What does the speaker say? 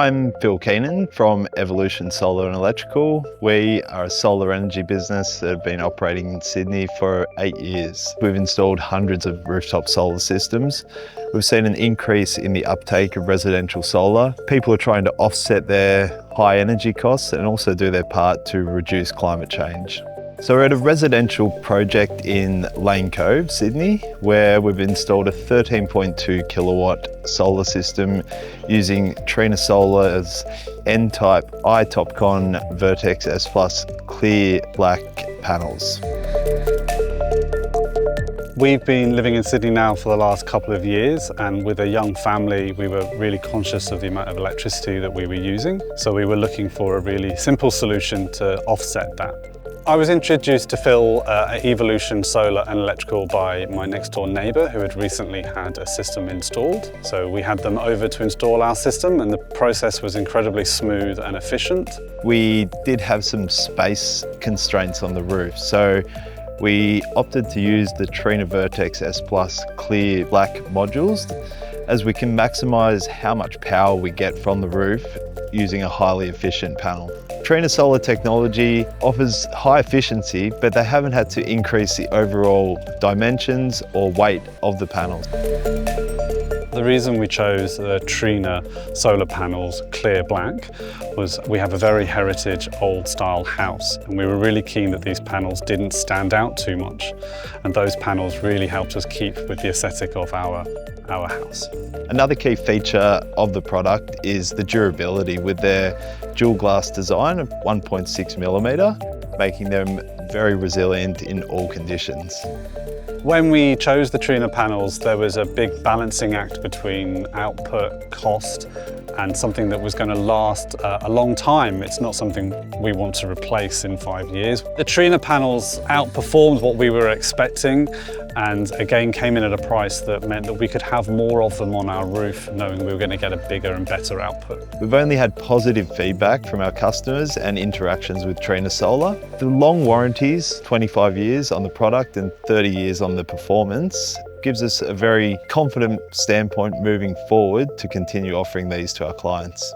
I'm Phil Keenan from Evolution Solar and Electrical. We are a solar energy business that have been operating in Sydney for 8 years. We've installed hundreds of rooftop solar systems. We've seen an increase in the uptake of residential solar. People are trying to offset their high energy costs and also do their part to reduce climate change. So we're at a residential project in Lane Cove, Sydney, where we've installed a 13.2 kilowatt solar system using Trinasolar's N-type iTopcon Vertex S Clear Black panels. We've been living in Sydney now for the last couple of years, and with a young family we were really conscious of the amount of electricity that we were using. So we were looking for a really simple solution to offset that. I was introduced to Phil at Evolution Solar and Electrical by my next door neighbour who had recently had a system installed. So we had them over to install our system, and the process was incredibly smooth and efficient. We did have some space constraints on the roof, so we opted to use the Trina Vertex S Clear Black modules, as we can maximise how much power we get from the roof using a highly efficient panel. Trinasolar technology offers high efficiency, but they haven't had to increase the overall dimensions or weight of the panels. The reason we chose the Trina solar panels Clear Black was we have a very heritage old style house, and we were really keen that these panels didn't stand out too much, and those panels really helped us keep with the aesthetic of our house. Another key feature of the product is the durability with their dual glass design of 1.6 millimeter, making them very resilient in all conditions. When we chose the Trina panels, there was a big balancing act between output, cost, and something that was going to last a long time. It's not something we want to replace in 5 years. The Trina panels outperformed what we were expecting, and again came in at a price that meant that we could have more of them on our roof, knowing we were going to get a bigger and better output. We've only had positive feedback from our customers and interactions with Trina Solar. The long warranties, 25 years on the product and 30 years on the performance, gives us a very confident standpoint moving forward to continue offering these to our clients.